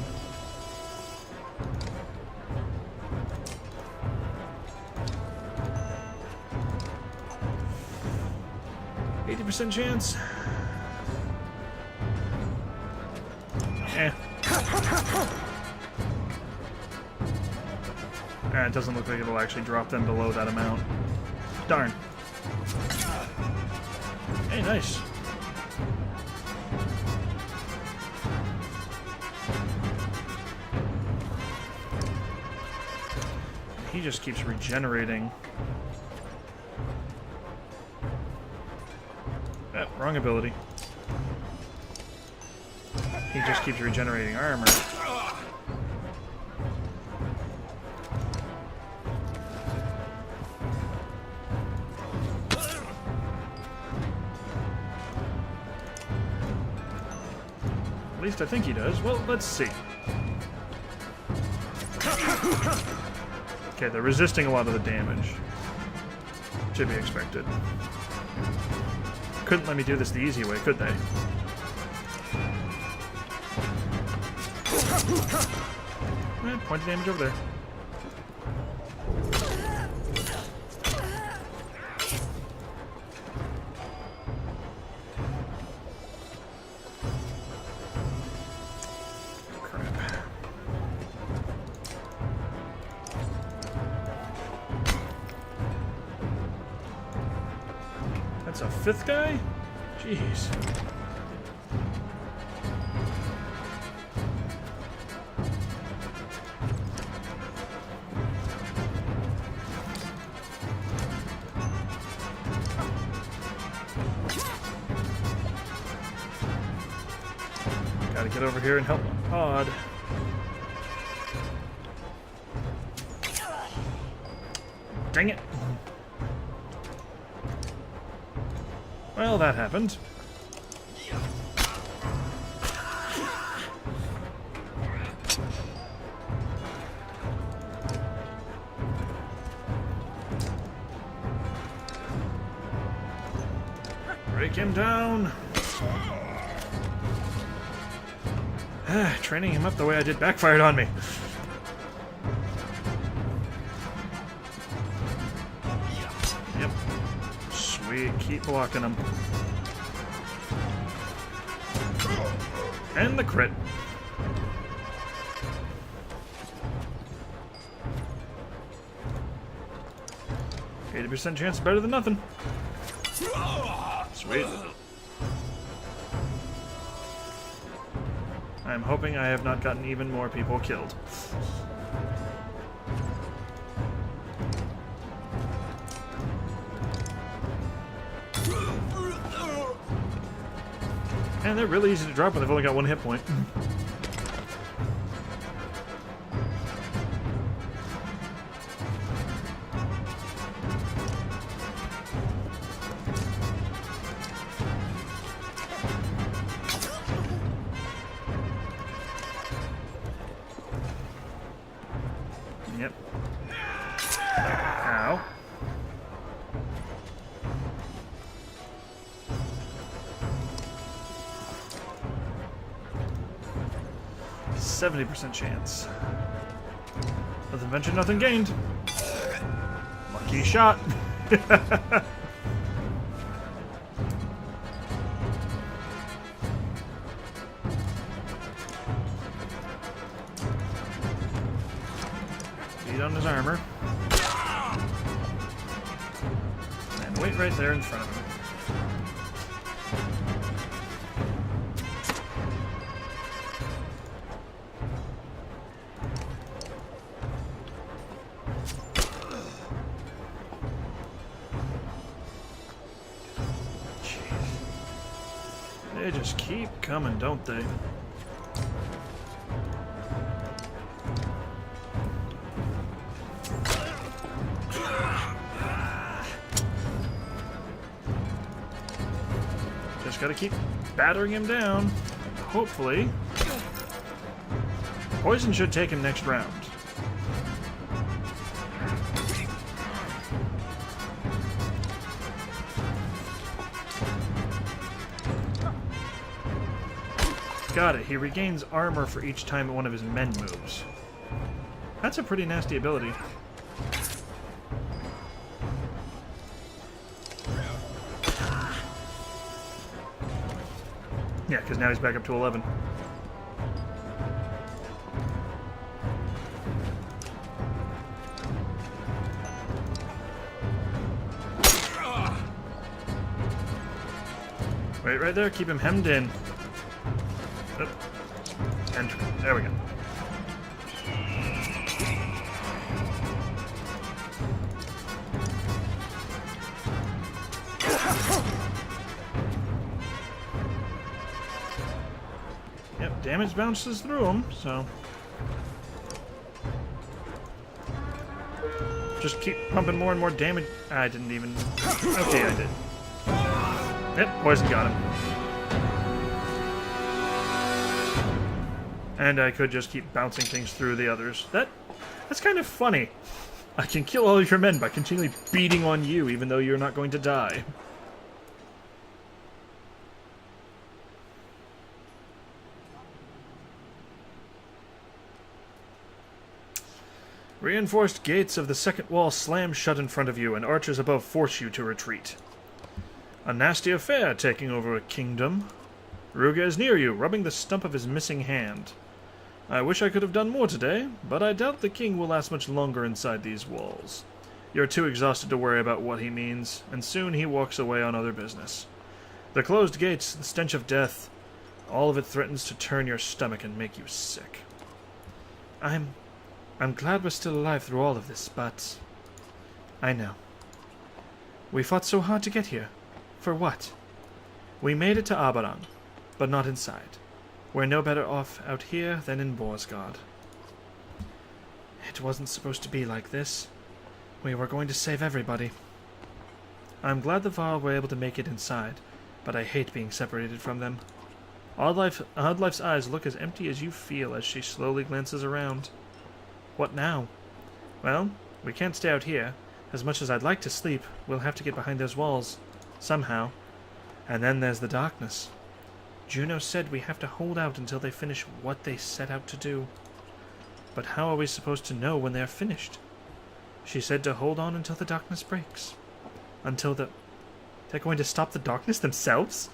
%80 chance. It doesn't look like it'll actually drop them below that amount. Darn. Hey, nice. He just keeps regenerating. Wrong ability. He just keeps regenerating armor. At least I think he does. Well, let's see. Okay, they're resisting a lot of the damage. Should be expected. Couldn't let me do this the easy way, could they? Point of damage over there. That's a 5th guy? Jeez. Gotta get over here and help my pod. Dang it. Well, that happened. Break him down. Training him up the way I did backfired on me. Yep. Sweet. Keep blocking him. And the crit. 80% chance better than nothing. Sweet. I'm hoping I have not gotten even more people killed. And they're really easy to drop when they've only got 1 hit point. Yep. Ow. %70 chance. Nothing ventured, nothing gained. Lucky shot. Beat on his armor. And wait right there in front of him. They just keep coming, don't they? Just gotta keep battering him down. Hopefully. Poison should take him next round. Got it. He regains armor for each time one of his men moves. That's a pretty nasty ability. Yeah, because now he's back up to 11. Wait right there, keep him hemmed in. Oh. And there we go. Yep, damage bounces through him, so... just keep pumping more and more damage. I didn't even... okay, I did. Yep, poison got him. And I could just keep bouncing things through the others. That's kind of funny. I can kill all of your men by continually beating on you, even though you're not going to die. Reinforced gates of the second wall slam shut in front of you, and archers above force you to retreat. A nasty affair taking over a kingdom. Ruga is near you, rubbing the stump of his missing hand. I wish I could have done more today, but I doubt the king will last much longer inside these walls. You're too exhausted to worry about what he means, and soon he walks away on other business. The closed gates, the stench of death, all of it threatens to turn your stomach and make you sick. I'm glad we're still alive through all of this, but... I know. We fought so hard to get here. For what? We made it to Arberrang, but not inside. We're no better off out here than in Borsgard. It wasn't supposed to be like this. We were going to save everybody. I'm glad the Varl were able to make it inside, but I hate being separated from them. Oddlife's eyes look as empty as you feel as she slowly glances around. What now? Well, we can't stay out here. As much as I'd like to sleep, we'll have to get behind those walls. Somehow. And then there's the darkness. Juno said we have to hold out until they finish what they set out to do. But how are we supposed to know when they're finished? She said to hold on until the darkness breaks. Until the... They're going to stop the darkness themselves?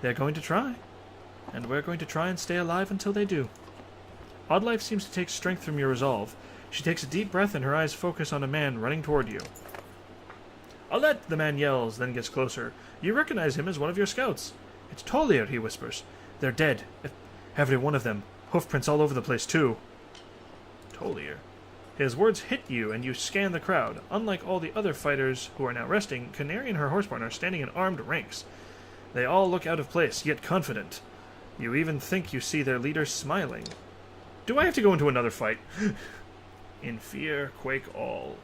They're going to try. And we're going to try and stay alive until they do. Oddlife seems to take strength from your resolve. She takes a deep breath and her eyes focus on a man running toward you. Alette, the man yells, then gets closer. You recognize him as one of your scouts. It's Tolier, he whispers. They're dead. Every one of them. Hoofprints all over the place, too. Tolier. His words hit you, and you scan the crowd. Unlike all the other fighters who are now resting, Canary and her horseborn are standing in armed ranks. They all look out of place, yet confident. You even think you see their leader smiling. Do I have to go into another fight? In fear, quake all.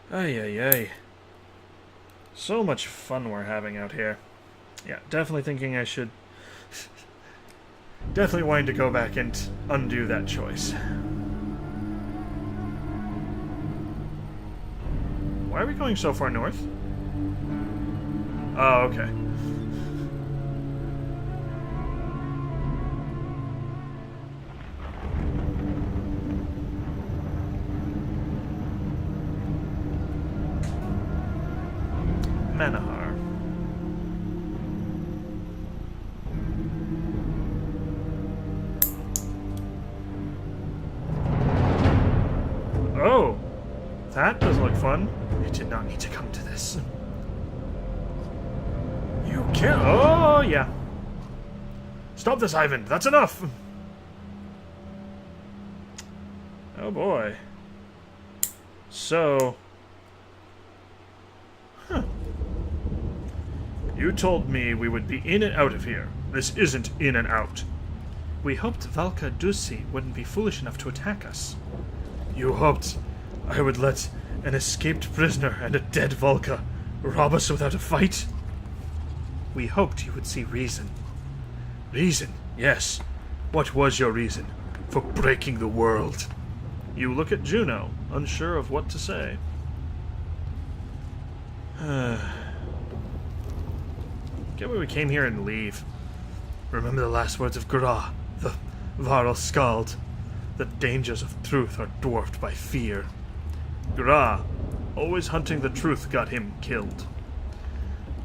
Ay, ay, ay. So much fun we're having out here. Yeah, definitely thinking I should... definitely wanting to go back and undo that choice. Why are we going so far north? Oh, okay. Manahar. Oh! That doesn't look fun. You did not need to come to this. You can't... Oh, yeah. Stop this, Ivan. That's enough. Oh, boy. So... Huh. You told me we would be in and out of here. This isn't in and out. We hoped Valka Dusi wouldn't be foolish enough to attack us. You hoped I would let an escaped prisoner and a dead Valka rob us without a fight? We hoped you would see reason. Reason? Yes. What was your reason for breaking the world? You look at Juno, unsure of what to say. Get why we came here and leave. Remember the last words of Gra, the Varl Skald. The dangers of truth are dwarfed by fear. Gra, always hunting the truth, got him killed.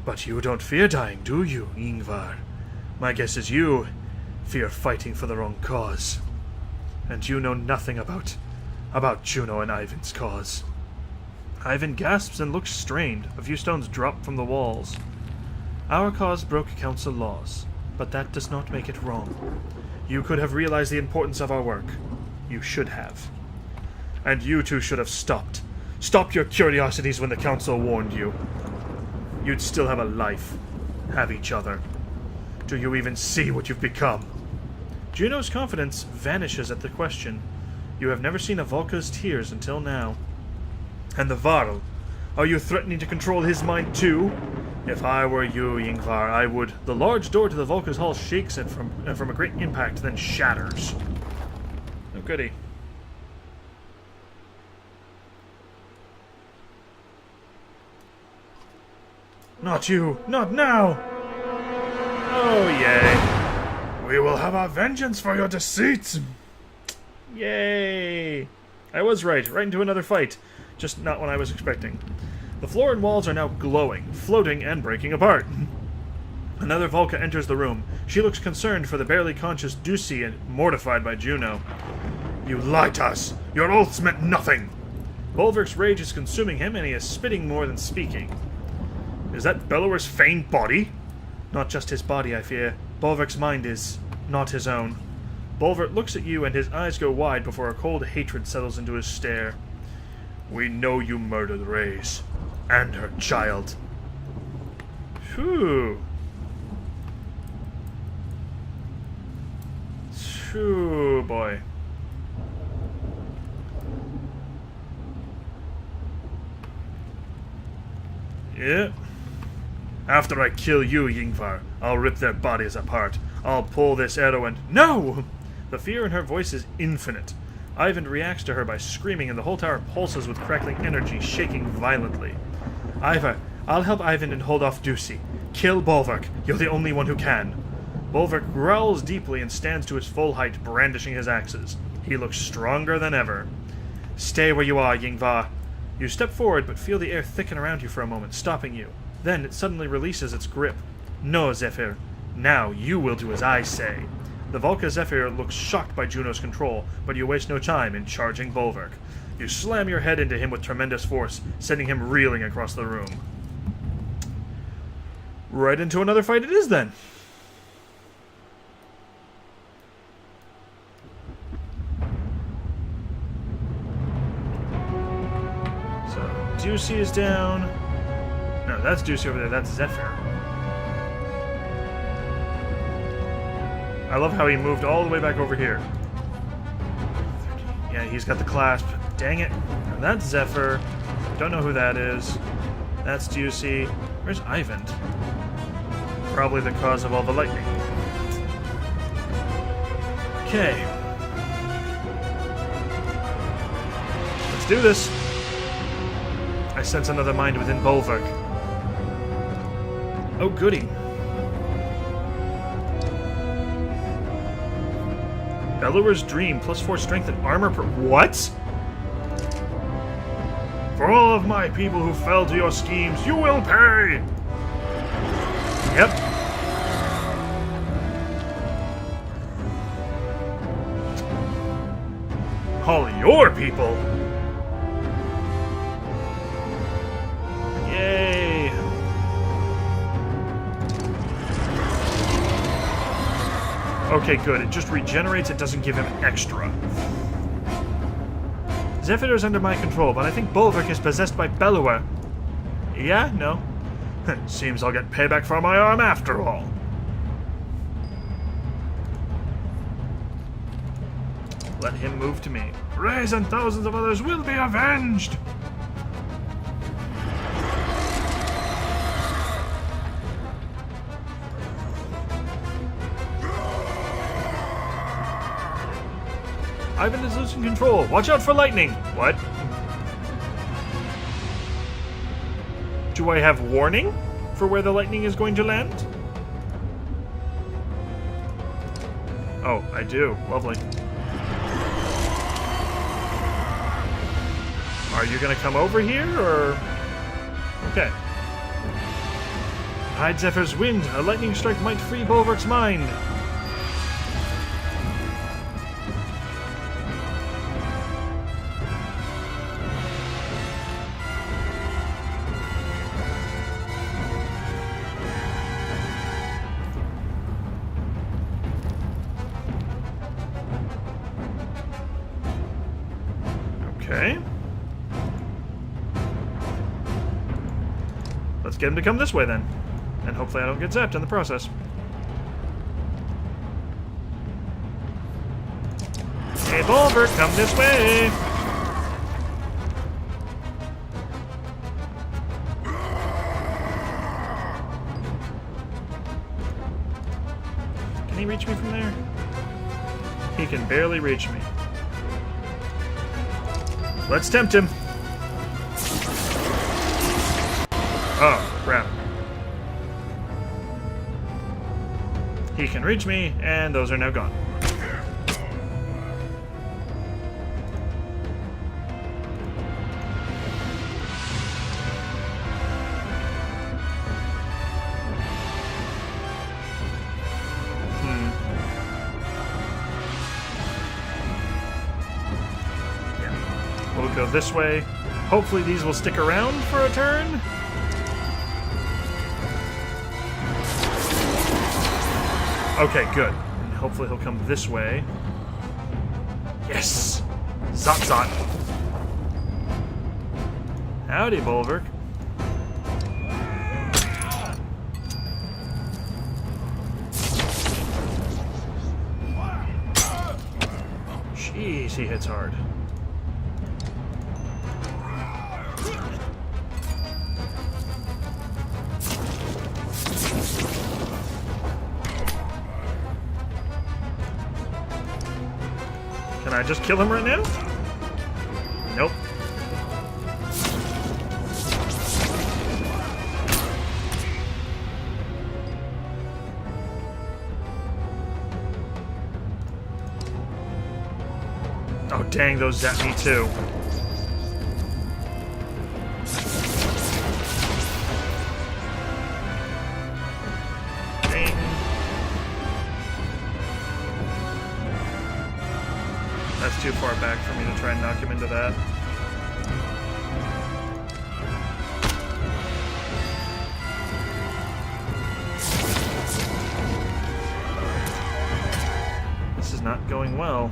But you don't fear dying, do you, Ingvar? My guess is you fear fighting for the wrong cause. And you know nothing about Juno and Ivan's cause. Ivan gasps and looks strained. A few stones drop from the walls. Our cause broke council laws, but that does not make it wrong. You could have realized the importance of our work. You should have. And you two should have stopped. Stop your curiosities when the council warned you. You'd still have a life. Have each other. Do you even see what you've become? Juno's confidence vanishes at the question. You have never seen a Volka's tears until now. And the Varl, are you threatening to control his mind too? If I were you, Ingvar, I would. The large door to the Volka's hall shakes it from a great impact, then shatters. Oh, goody. Not you! Not now! Oh, yay. We will have our vengeance for your deceits! Yay! I was right into another fight. Just not what I was expecting. The floor and walls are now glowing, floating, and breaking apart. Another Volca enters the room. She looks concerned for the barely conscious Ducey and mortified by Juno. You lied to us! Your oaths meant nothing! Bolverk's rage is consuming him, and he is spitting more than speaking. Is that Bellower's feigned body? Not just his body, I fear. Bolverk's mind is not his own. Bolverk looks at you, and his eyes go wide before a cold hatred settles into his stare. We know you murdered Reyes. And her child. Phew. Phew, boy. Yeah. After I kill you, Yngvar, I'll rip their bodies apart. I'll pull this arrow and— No! The fear in her voice is infinite. Ivan reacts to her by screaming, and the whole tower pulses with crackling energy, shaking violently. Ivar, I'll help Ivan and hold off Ducey. Kill Bolverk. You're the only one who can. Bolverk growls deeply and stands to his full height, brandishing his axes. He looks stronger than ever. Stay where you are, Yngvar. You step forward, but feel the air thicken around you for a moment, stopping you. Then it suddenly releases its grip. No, Zephyr. Now you will do as I say. The Volca Zephyr looks shocked by Juno's control, but you waste no time in charging Bolverk. You slam your head into him with tremendous force, sending him reeling across the room. Right into another fight it is, then. So, Ducey is down. No, that's Ducey over there. That's Zephyr. I love how he moved all the way back over here. Yeah, he's got the clasp. Dang it. That's Zephyr. Don't know who that is. That's Ducey. Where's Ivan? Probably the cause of all the lightning. Okay. Let's do this. I sense another mind within Bolverk. Oh, goody. Bellower's Dream, +4 strength and armor per— What? For all of my people who fell to your schemes, you will pay! Yep. All your people? Yay! Okay, good. It just regenerates, it doesn't give him extra. Zephyr is under my control, but I think Bolverk is possessed by Bellower. Yeah? No? Seems I'll get payback for my arm after all. Let him move to me. Reyes and thousands of others will be avenged! Ivan is losing control. Watch out for lightning. What? Do I have warning for where the lightning is going to land? Oh, I do. Lovely. Are you going to come over here, or... Okay. Hide Zephyr's wind. A lightning strike might free Bolverk's mind. Okay. Let's get him to come this way then. And hopefully I don't get zapped in the process. Hey, Bolverk, come this way! Can he reach me from there? He can barely reach me. Let's tempt him. Oh, crap. He can reach me, and those are now gone. Yeah. We'll go this way. Hopefully these will stick around for a turn. Okay, good. And hopefully he'll come this way. Yes! Zot zot. Howdy, Bolverk. Jeez, he hits hard. Can I just kill him right now? Nope. Oh dang, those zap me too. That's too far back for me to try and knock him into that. This is not going well.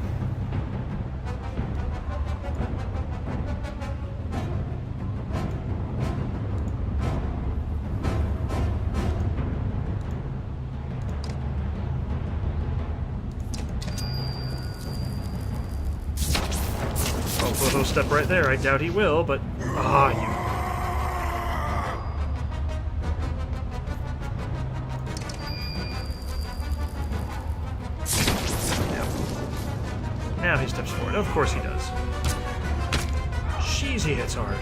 He'll step right there. I doubt he will, but... Ah, you... Yep. Now he steps forward. Of course he does. Jeez, he hits hard.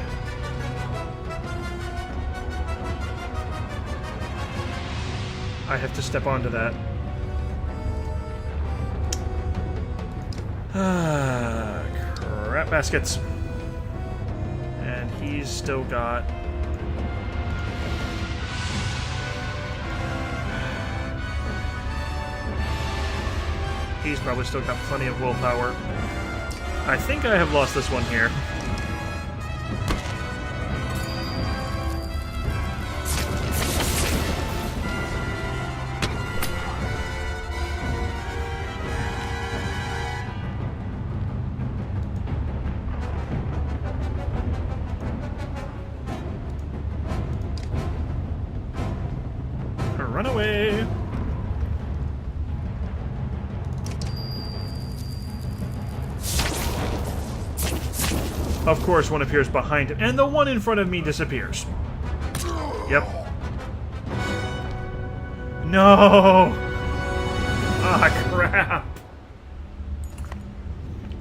I have to step onto that. Crap baskets. And he's still got... He's probably still got plenty of willpower. I think I have lost this one here. Run away! Of course, one appears behind him, and the one in front of me disappears. Yep. No! Ah, crap!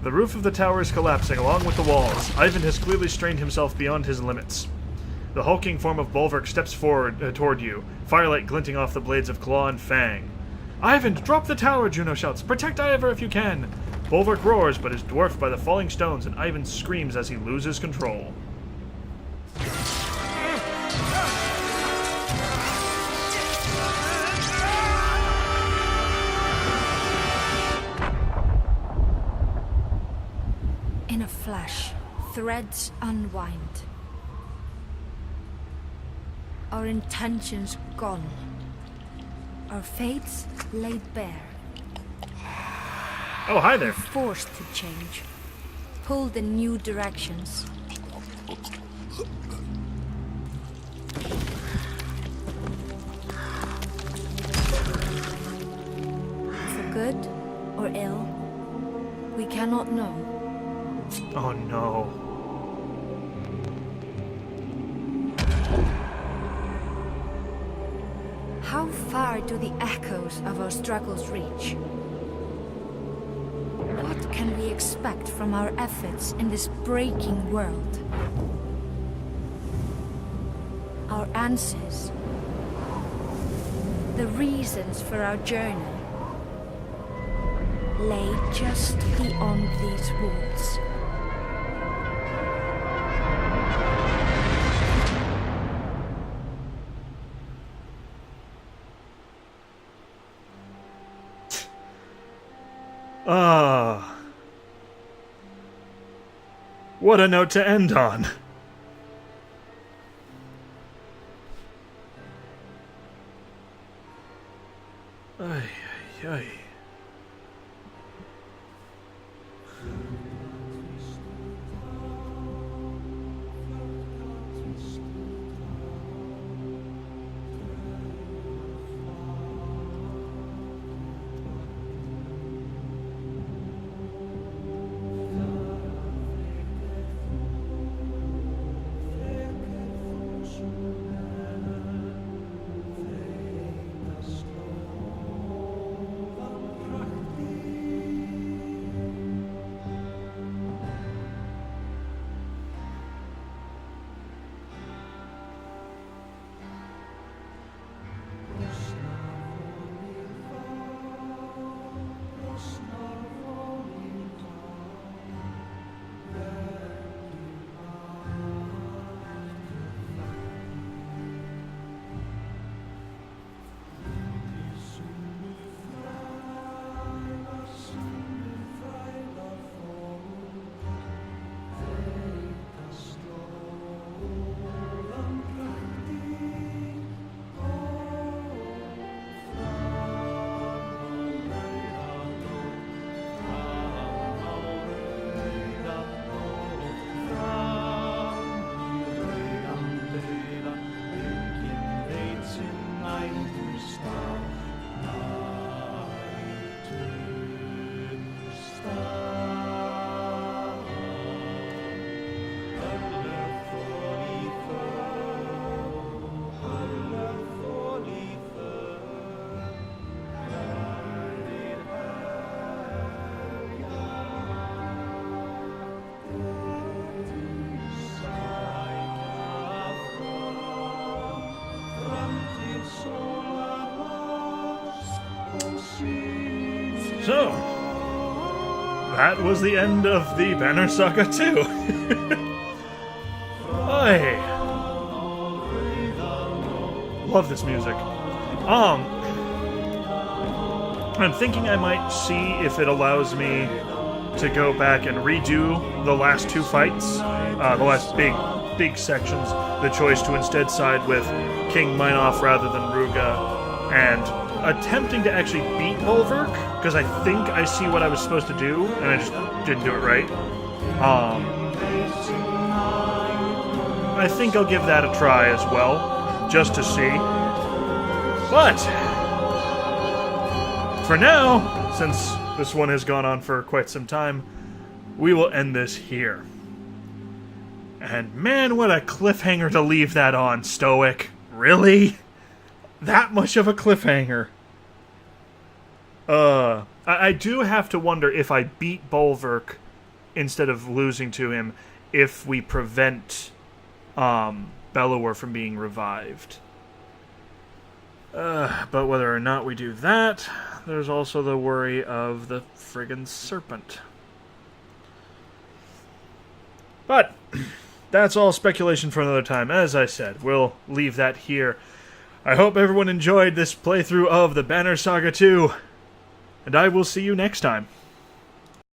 The roof of the tower is collapsing, along with the walls. Ivan has clearly strained himself beyond his limits. The hulking form of Bulwark steps forward toward you, firelight glinting off the blades of claw and fang. Ivan, drop the tower, Juno shouts. Protect Ivor if you can. Bulwark roars, but is dwarfed by the falling stones, and Ivan screams as he loses control. In a flash, threads unwind. Our intentions gone. Our fates laid bare. Oh, hi there. Forced to change. Pulled in new directions. For good or ill, we cannot know. Oh no. How far do the echoes of our struggles reach? What can we expect from our efforts in this breaking world? Our answers, the reasons for our journey, lay just beyond these walls. Ah. What a note to end on. Ay, ay, ay. So, that was the end of the Banner Saga 2. I love this music. I'm thinking I might see if it allows me to go back and redo the last two fights, the last big sections. The choice to instead side with King Minoff rather than Ruga, and attempting to actually beat Bulwark, because I think I see what I was supposed to do, and I just didn't do it right. I think I'll give that a try as well, just to see. But for now, since this one has gone on for quite some time, we will end this here. And man, what a cliffhanger to leave that on, Stoic. Really? That much of a cliffhanger. I do have to wonder if I beat Bulwark instead of losing to him, if we prevent Balthazar Bellower from being revived. But whether or not we do that, there's also the worry of the friggin' serpent. But that's all speculation for another time. As I said, we'll leave that here. I hope everyone enjoyed this playthrough of the Banner Saga 2, and I will see you next time.